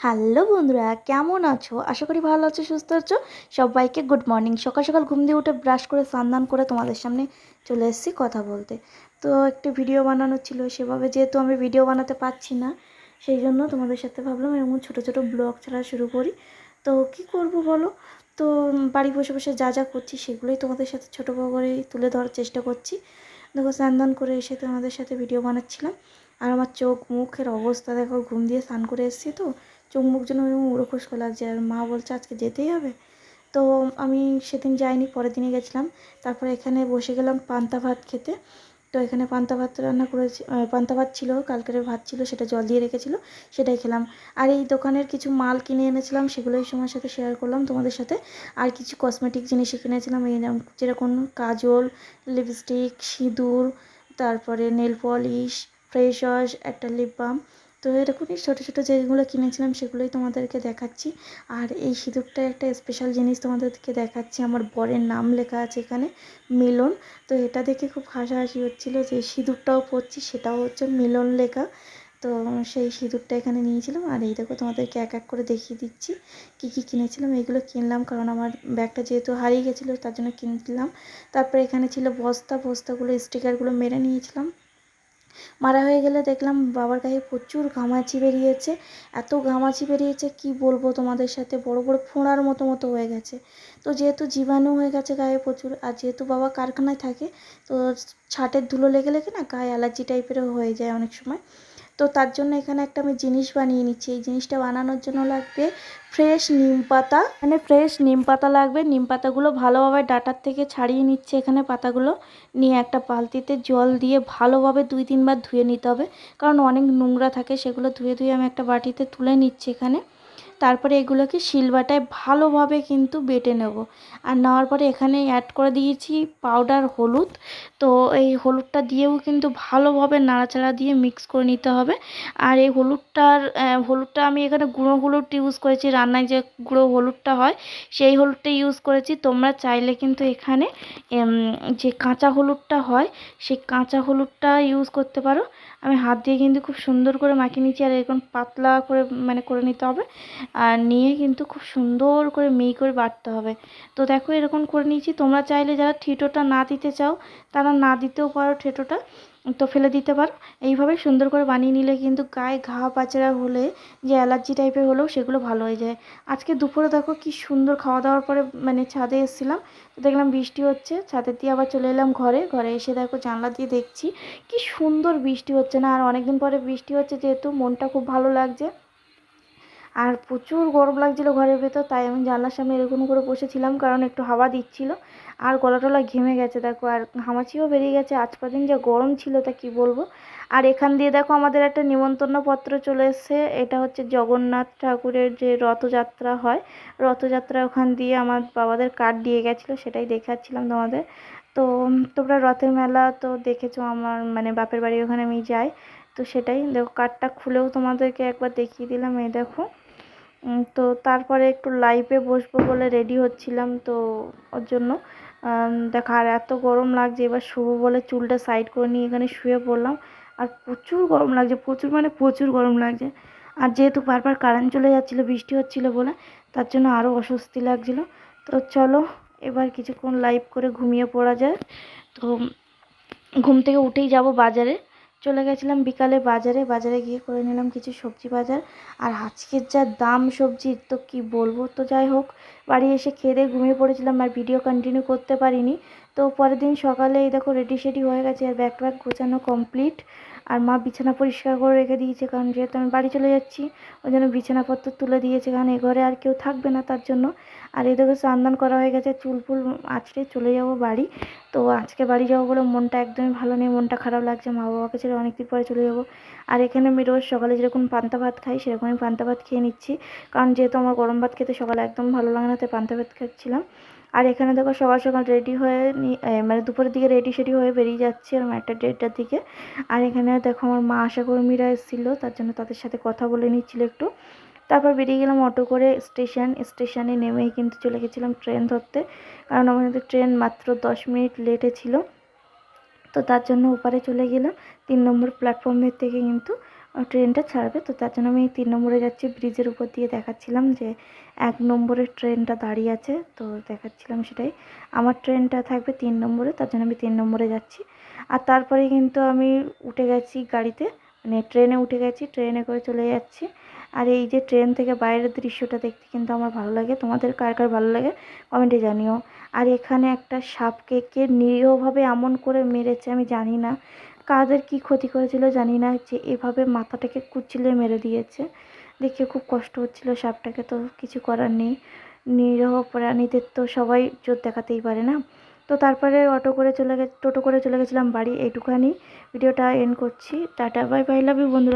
Hello বন্ধুরা, কেমন আছো? আশা করি ভালো আছো, সুস্থ আছো। সবাইকে গুড মর্নিং। সকাল সকাল ঘুম দিয়ে উঠে ব্রাশ করে স্নান করে তোমাদের সামনে চলে এসেছি কথা বলতে। তো একটি ভিডিও বানানো ছিল, সেভাবে যেহেতু আমি ভিডিও বানাতে পারছি না, সেই জন্য তোমাদের সাথে ভাবলাম এরকম ছোটো ছোটো ব্লগ ছাড়া শুরু করি। তো কি করব বলো? তো বাড়ি বসে বসে যা যা করছি সেগুলোই তোমাদের সাথে ছোটো বড় করে তুলে ধরার চেষ্টা করছি। দেখো, স্নান করে এসে তোমাদের সাথে ভিডিও বানাচ্ছিলাম। আর আমার চোখ মুখের অবস্থা দেখো, ঘুম দিয়ে স্নান করে এসেছি তো চোখ মুখ যেন উড়োখুস্কো লাগছে। আর মা বলছে আজকে যেতেই হবে। তো আমি সেদিন যাইনি, পরের দিনে গেছিলাম। তারপরে এখানে বসে গেলাম পান্তা ভাত খেতে। তো এখানে পান্তা ভাত রান্না করেছি, পান্তা ভাত ছিল, কালকের ভাত ছিল, সেটা জল দিয়ে রেখেছিল, সেটাই খেলাম। আর এই দোকানের কিছু মাল কিনে এনেছিলাম, সেগুলোই সময়ের সাথে শেয়ার করলাম তোমাদের সাথে। আর কিছু কসমেটিক জিনিসই কিনেছিলাম, এই যেরকম কাজল, লিপস্টিক, সিঁদুর, তারপরে নেল পলিশ, ফ্রেশ ওয়াশ, একটা লিপ বাম। তো এরকমই ছোটো ছোটো যেগুলো কিনেছিলাম সেগুলোই তোমাদেরকে দেখাচ্ছি। আর এই সিঁদুরটা একটা স্পেশাল জিনিস তোমাদেরকে দেখাচ্ছি, আমার বরের নাম লেখা আছে এখানে, মিলন। তো এটা দেখে খুব হাসাহাসি হচ্ছিলো যে সিঁদুরটাও পরছি, সেটাও হচ্ছে মিলন লেখা। তো সেই সিঁদুরটা এখানে নিয়েছিলাম। আর এই দেখো, তোমাদেরকে এক এক করে দেখিয়ে দিচ্ছি কী কী কিনেছিলাম। এইগুলো কিনলাম কারণ আমার ব্যাগটা যেহেতু হারিয়ে গেছিলো, তার জন্য কিনলাম। তারপরে এখানে ছিল বস্তাগুলো স্টিকারগুলো মেরে নিয়েছিলাম। মারা হয়ে গেলে দেখলাম বাবার গায়ে প্রচুর ঘামাচি বেরিয়েছে। এত ঘামাচি বেরিয়েছে কি বলবো তোমাদের সাথে, বড় বড় ফোঁড়ার মতো হয়ে গেছে। তো যেহেতু জীবাণু হয়ে গেছে গায়ে প্রচুর, আর যেহেতু বাবা কারখানায় থাকে, তো ছাটের ধুলো লেগে লেগে না গায়ে অ্যালার্জি টাইপেরও হয়ে যায় অনেক সময়। তো তার জন্য এখানে একটা আমি জিনিস বানিয়ে নিচ্ছি। এই জিনিসটা বানানোর জন্য লাগবে ফ্রেশ নিম পাতা, মানে ফ্রেশ নিম পাতা লাগবে। নিম পাতাগুলো ভালোভাবে ডাঁটার থেকে ছাড়িয়ে নিচ্ছে এখানে পাতাগুলো, নিয়ে একটা বালতিতে জল দিয়ে ভালোভাবে 2-3 বার ধুয়ে নিতে হবে, কারণ অনেক নোংরা থাকে। সেগুলো ধুয়ে ধুয়ে আমি একটা বাটিতে তুলে নিচ্ছি এখানে। তারপরে এগুলোকে শিলবাটায় ভালোভাবে কিন্তু বেটে নেব। আর নেওয়ার পরে এখানে অ্যাড করে দিয়েছি পাউডার হলুদ। তো এই হলুদটা দিয়েও কিন্তু ভালোভাবে নাড়াচাড়া দিয়ে মিক্স করে নিতে হবে। আর এই হলুদটা আমি এখানে গুঁড়ো হলুদ ইউজ করেছি, রান্নায় যে গুঁড়ো হলুদটা হয় সেই হলুদটা ইউজ করেছি। তোমরা চাইলে কিন্তু এখানে যে কাঁচা হলুদটা হয় সেই কাঁচা হলুদটা ইউজ করতে পারো। আমি হাত দিয়ে কিন্তু খুব সুন্দর করে মাখিয়ে নিচ্ছি, আর এরকম পাতলা করে মানে করে নিতে হবে। আর নিয়ে কিন্তু খুব সুন্দর করে মিহি করে বাটতে হবে। তো দেখো, এরকম করে নিয়েছি। তোমরা চাইলে যারা থেঁতোটা না দিতে চাও তারা না দিতেও পারো, থেঁতোটা তো ফেলে দিতে পারো। এইভাবে সুন্দর করে বানিয়ে নিলে কিন্তু গায়ে ঘা পাচড়া হলে, যে অ্যালার্জি টাইপের হলেও সেগুলো ভালো হয়ে যায়। আজকে দুপুরে দেখো কি সুন্দর খাওয়া দাওয়ার পরে মানে ছাদে এসেছিলাম, তো দেখলাম বৃষ্টি হচ্ছে। ছাদের দিয়ে আবার চলে এলাম ঘরে। ঘরে এসে দেখো জানলা দিয়ে দেখছি কি সুন্দর বৃষ্টি হচ্ছে না। আর অনেকদিন পরে বৃষ্টি হচ্ছে যেহেতু মনটা খুব ভালো লাগছে। আর প্রচুর গরম লাগছিলো ঘরের ভেতর, তাই আমি জানলার সামনে এরকম করে বসেছিলাম, কারণ একটু হাওয়া দিচ্ছিল। আর গলা টলা ঘেমে গেছে দেখো, আর ঘামাচিও বেরিয়ে গেছে। আজ কদিন যে গরম ছিল তা কি বলবো। আর এখান দিয়ে দেখো আমাদের একটা নিমন্ত্রণ পত্র চলে এসেছে। এটা হচ্ছে জগন্নাথ ঠাকুরের যে রথযাত্রা হয়, রথযাত্রা ওখান দিয়ে আমার বাবাদের কার্ড দিয়ে গেছিলো, সেটাই দেখাচ্ছিলাম তোমাদের। তো তোমরা রথের মেলা তো দেখেছো, আমার মানে বাপের বাড়ি ওখানে আমি যাই। তো সেটাই দেখো, কার্ডটা খুলেও তোমাদেরকে একবার দেখিয়ে দিলাম। এই দেখো। তো তারপরে একটু লাইভে বসবো বলে রেডি হচ্ছিলাম, তো ওর জন্য দেখো। আর এত গরম লাগছে, এবার শুবো বলে চুলটা সাইড করে নিয়ে এখানে শুয়ে পড়লাম। আর প্রচুর গরম লাগছে, প্রচুর মানে প্রচুর গরম লাগছে। আর যেহেতু বারবার কারেন্ট চলে যাচ্ছিলো বৃষ্টি হচ্ছিলো বলে, তার জন্য আরও অস্বস্তি লাগছিলো। তো চলো, এবার কিছুক্ষণ লাইভ করে ঘুমিয়ে পড়া যায়। তো ঘুম থেকে উঠেই যাব বাজারে। চলে গেছিলাম বিকালে বাজারে গিয়ে করে নিলাম কিছু সবজি বাজার। আর আজকের যা দাম সবজির, তো কি বলবো। তো যাই হোক, বাড়ি এসে খেয়ে দিয়ে ঘুমিয়ে পড়েছিলাম, আর ভিডিও কন্টিনিউ করতে পারিনি। তো পরের দিন সকালে এই দেখো রেডি সেডি হয়ে গেছে, আর ব্যাগ ট্যাগ গোছানো কমপ্লিট। আর মা বিছানা পরিষ্কার করে রেখে দিয়েছে, কারণ যেহেতু আমি বাড়ি চলে যাচ্ছি ওই জন্য বিছানাপত্র তুলে দিয়েছে, কারণ এ ঘরে আর কেউ থাকবে না তার জন্য। আর এই দেখো স্নান করা হয়ে গেছে, চুল ফুল আঁচড়ে চলে যাব বাড়ি। তো আজকে বাড়ি যাবো বলে মনটা একদমই ভালো নেই, মনটা খারাপ লাগছে। মা বাবাকে ছেড়ে অনেকদিন পরে চলে যাবো। আর এখানে আমি রোজ সকালে যেরকম পান্তা ভাত খাই সেরকমই পান্তা ভাত খেয়ে নিচ্ছি, কারণ যেহেতু আমার গরম ভাত খেতে সকালে একদম ভালো লাগে না, তাই পান্তা ভাত খাচ্ছিলাম। আর এখানে দেখো সকাল সকাল রেডি হয়ে মানে দুপুরের দিকে রেডি সেডি হয়ে বেরিয়ে যাচ্ছি এরকম 1-1:30টার দিকে। আর এখানে দেখো আমার মা আশাকর্মীরা এসেছিলো, তার জন্য তাদের সাথে কথা বলে নিচ্ছিল একটু। তারপর বেরিয়ে গেলাম অটো করে স্টেশনে নেমেই কিন্তু চলে গেছিলাম ট্রেন ধরতে, কারণ আমাদের ট্রেন মাত্র 10 মিনিট লেটে ছিল। তো তার জন্য ওপারে চলে গেলাম 3 নম্বর প্ল্যাটফর্মের থেকে কিন্তু ট্রেনটা ছাড়বে। তো তার জন্য আমি 3 নম্বরে যাচ্ছি। ব্রিজের উপর দিয়ে দেখাচ্ছিলাম যে 1 নম্বরের ট্রেনটা দাঁড়িয়ে আছে, তো দেখাচ্ছিলাম সেটাই। আমার ট্রেনটা থাকবে 3 নম্বরে, তার জন্য আমি 3 নম্বরে যাচ্ছি। আর তারপরে কিন্তু আমি উঠে গেছি গাড়িতে, মানে ট্রেনে উঠে গেছি, ট্রেনে করে চলে যাচ্ছি। আর এই যে ট্রেন থেকে বাইরের দৃশ্যটা দেখতে কিন্তু আমার ভালো লাগে। তোমাদের কার কার ভালো লাগে কমেন্টে জানিও। আর এখানে একটা সাপকে কে নিরীহভাবে এমন করে মেরেছে আমি জানি না, কাদের কি ক্ষতি করেছিল জানি না, যে এভাবে মাথাটাকে কুঁচিলে মেরে দিয়েছে। দেখে খুব কষ্ট হচ্ছিল সাপটাকে, তো কিছু করার নেই। নিরীহ প্রাণীদের তো সবাই জোর দেখাতেই পারে না। তো তারপরে টোটো করে চলে গেছিলাম বাড়ি। এইটুখানি ভিডিওটা এন্ড করছি। Tata, bye bye, love you বন্ধুরা।